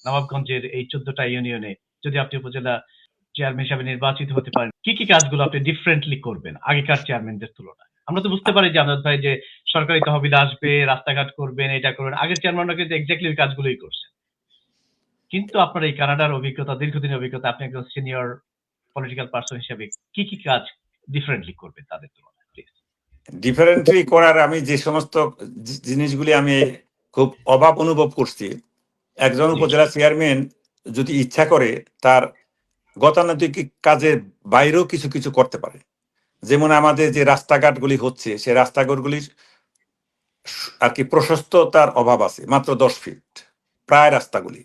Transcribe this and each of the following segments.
নবাবগঞ্জের এই 14টা ইউনিয়নে যদি আপনি উপজেলা চেয়ারম্যান হিসাবে নির্বাচিত হতে পারেন, কি কি কাজগুলো আপনি ডিফারেন্টলি করবেন আগেকার চেয়ারম্যানদের তুলনায়? আমরা তো বুঝতে পারি যে আনাদ ভাই যে সরকারি তহবিল আসবে, রাস্তাঘাট করবেন, এটা করবেন। আগের চেয়ারম্যানরা কিন্তু এক্স্যাক্টলি ওই কাজগুলোই করছেন। কিন্তু আপনার এই কানাডার অভিজ্ঞতা, দীর্ঘদিনের অভিজ্ঞতা, আপনি একজন সিনিয়র পলিটিক্যাল পারসন হিসেবে কি কি কাজ ডিফারেন্টলি করবেন তাদের তুলনায়, প্লিজ? ডিফারেন্টলি করার আমি যে সমস্ত জিনিসগুলি আমি খুব অভাব অনুভব করছি, একজন উপজেলা চেয়ারম্যান যদি ইচ্ছা করে তার গতানুগতিক কাজের বাইরেও কিছু কিছু করতে পারে। যেমন আমাদের যে রাস্তাঘাটগুলি হচ্ছে, সে রাস্তাঘাটগুলির আর কি প্রশস্ততার অভাব আছে, মাত্র 10 ফিট প্রায় রাস্তাগুলি।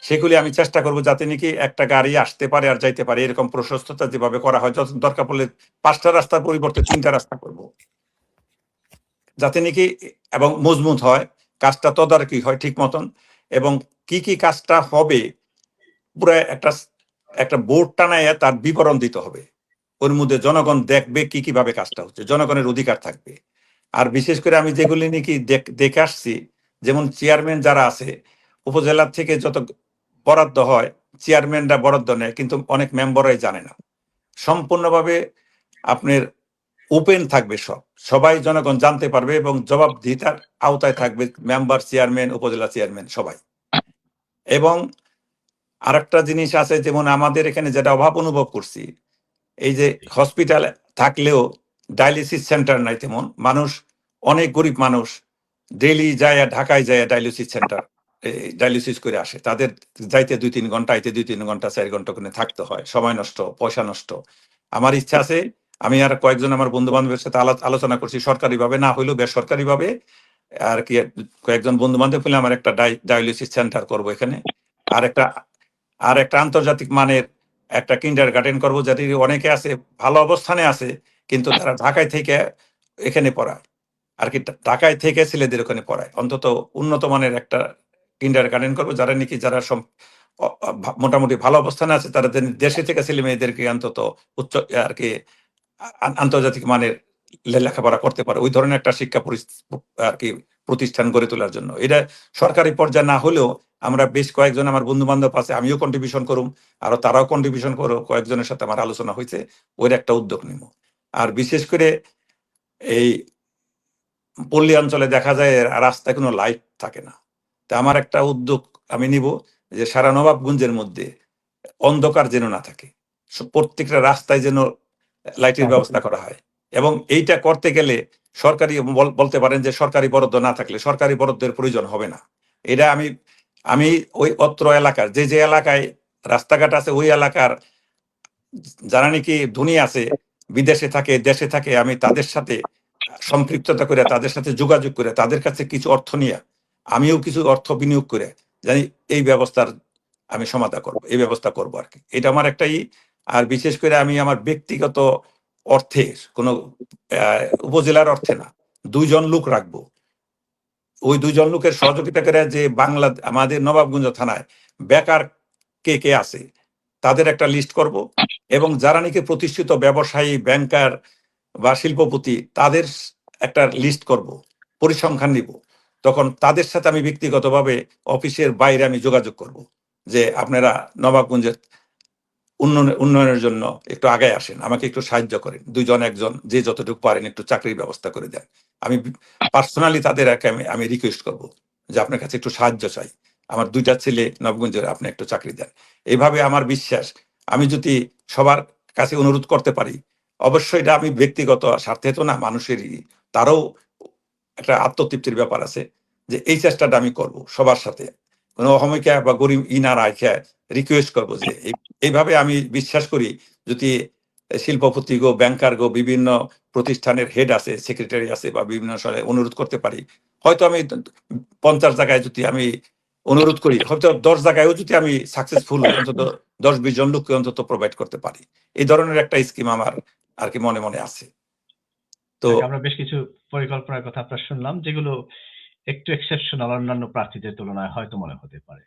সেগুলি আমি চেষ্টা করব যাতে নাকি একটা গাড়ি আসতে পারে আর যাইতে পারে, এরকম প্রশস্ততা যেভাবে করা হয়, যত দরকার পড়লে 5টা রাস্তার পরিবর্তে 3টা রাস্তা করব, যাতে নাকি এবং মজবুত হয়, কাজটা তদারকি হয় ঠিক মতন, এবং কি কি কাজটা হবে পুরো একটা বোর্ড টানায় তার বিবরণ দিতে হবে। ওর মধ্যে জনগণ দেখবে কি কিভাবে কাজটা হচ্ছে, জনগণের অধিকার থাকবে। আর বিশেষ করে আমি যেগুলি নাকি দেখে আসছি, যেমন চেয়ারম্যান যারা আছে উপজেলার থেকে যত বরাদ্দ হয়, চেয়ারম্যানরা বরাদ্দ নেয় কিন্তু অনেক মেম্বাররাই জানে না। সম্পূর্ণভাবে আপনার ওপেন থাকবে, সবাই জনগণ জানতে পারবে এবং জবাবদিহিতার আওতায় থাকবে মেম্বার, চেয়ারম্যান, উপজেলা চেয়ারম্যান সবাই। এবং আরেকটা জিনিস আছে, যেমন আমাদের এখানে যেটা অভাব অনুভব করছি, এই যে হসপিটাল থাকলেও ডায়ালিসিস সেন্টার নাই, তেমন মানুষ, অনেক গরিব মানুষ ডেইলি যায় ঢাকায় যায় ডায়ালিসিস সেন্টার ডায়ালিসিস করে আসে, তাদের যাইতে 2-3 ঘন্টা, আইতে 2-3 ঘন্টা 4 ঘন্টা করে থাকতে হয়, সময় নষ্ট, পয়সা নষ্ট। আমার ইচ্ছা আছে, আমি আর কয়েকজন আমার বন্ধু বান্ধবের সাথে আলোচনা করছি, সরকারিভাবে না হইলেও বেসরকারিভাবে আর কি কয়েকজন বন্ধু বান্ধব হলে আমার একটা ডায়ালিসিস সেন্টার করব এখানে, আর একটা আন্তর্জাতিক মানের একটা কিন্ডার গার্ডেন করবো, যাতে অনেকে আছে ভালো অবস্থানে আছে কিন্তু তারা ঢাকায় থেকে এখানে পড়ায় আর কি, ঢাকায় থেকে ছেলেদের ওখানে পড়ায়। অন্তত উন্নত মানের একটা কিন্ডার গার্ডেন করবো, যারা নাকি যারা মোটামুটি ভালো অবস্থানে আছে, তারা দেশে থেকে ছেলে মেয়েদেরকে অন্তত উচ্চ আর কি আন্তর্জাতিক মানের লেখাপড়া করতে পারে, ওই ধরনের একটা শিক্ষা আর কি প্রতিষ্ঠান গড়ে তোলার জন্য। এটা সরকারি পর্যায়ে না হলেও আমরা বেশ কয়েকজন আমার বন্ধু বান্ধব আছে, আমিও কন্ট্রিবিউশন করুম, আরো তারাও কন্ট্রিবিউশন করো, কয়েকজনের সাথে আমার আলোচনা হয়েছে, ওই একটা উদ্যোগ নিব। আর বিশেষ করে এই পল্লী অঞ্চলে দেখা যায় রাস্তায় কোনো লাইট থাকে না, তা আমার একটা উদ্যোগ আমি নিব যে সারা নবাবগঞ্জের মধ্যে অন্ধকার যেন না থাকে, প্রত্যেকটা রাস্তায় যেন লাইটের ব্যবস্থা করা হয়। এবং এইটা করতে গেলে সরকারি বলতে পারেন যে সরকারি বরাদ্দ না থাকলে সরকারি বরাদ্দের প্রয়োজন হবে না। এটা আমি ওই অত্র এলাকার যে এলাকায় রাস্তাঘাট আছে, ওই এলাকার যারা নাকি ধনী আছে, বিদেশে থাকে, দেশে থাকে, আমি তাদের সাথে সম্পৃক্ততা করে, তাদের সাথে যোগাযোগ করে, তাদের কাছে কিছু অর্থ নিয়ে আমিও কিছু অর্থ বিনিয়োগ করে জানি এই ব্যবস্থার আমি সমাধান করব, এই ব্যবস্থা করব আর কি। এটা আমার একটাই। আর বিশেষ করে আমি আমার ব্যক্তিগত অর্থে, কোনো উপজেলার অর্থে না, 2 জন লোক রাখবো। ওই 2 জন লোকের সহযোগিতা করে যে আমাদের নবাবগঞ্জ থানায় বেকার কে কে আছে তাদের একটা লিস্ট করব, এবং যারা নাকি প্রতিষ্ঠিত ব্যবসায়ী, ব্যাংকার বা শিল্পপতি, তাদের একটা লিস্ট করব, পরিসংখ্যান নিব। তখন তাদের সাথে আমি ব্যক্তিগতভাবে অফিসের বাইরে আমি যোগাযোগ করব যে আপনারা নবাবগঞ্জের উন্নয়নের জন্য একটু আগায় আসেন, আমাকে একটু সাহায্য করেন, 2 জন 1 জন যে যতটুকু পারেন একটু চাকরির ব্যবস্থা করে দেন। আমি পার্সোনালি তাদের আমি রিকোয়েস্ট করব যে আপনার কাছে একটু সাহায্য চাই, আমার 2টা ছেলে নবাবগঞ্জের, আপনি একটু চাকরি দেন। এইভাবে আমার বিশ্বাস, আমি যদি সবার কাছে অনুরোধ করতে পারি, অবশ্যই এটা আমি ব্যক্তিগত স্বার্থে তো না, মানুষেরই, তারও একটা আত্মতৃপ্তির ব্যাপার আছে, যে এই চেষ্টাটা আমি করব সবার সাথে, কোনো অহমিকা বা গরিব না রাখা রিকোয়েস্ট করবো যে এইভাবে আমি বিশ্বাস করি যদি শিল্পপতি গো, ব্যাংকার গো, বিভিন্ন প্রতিষ্ঠানের হেড আছে, সেক্রেটারি আছে বা বিভিন্ন সালে অনুরোধ করতে পারি, হয়তো আমি 50 জায়গায় যদি আমি অনুরোধ করি, হয়তো 10 জায়গায়ও যদি আমি সাকসেসফুল হই, অন্তত 10-20 জন লোককে অন্তত প্রোভাইড করতে পারি। এই ধরনের একটা স্কিম আমার আর কি মনে মনে আছে। তো আমরা বেশ কিছু পরিকল্পনার কথা আপনার শুনলাম, যেগুলো একটু এক্সেপশনাল অন্যান্য প্রার্থীদের তুলনায় হয়তো মনে হতে পারে।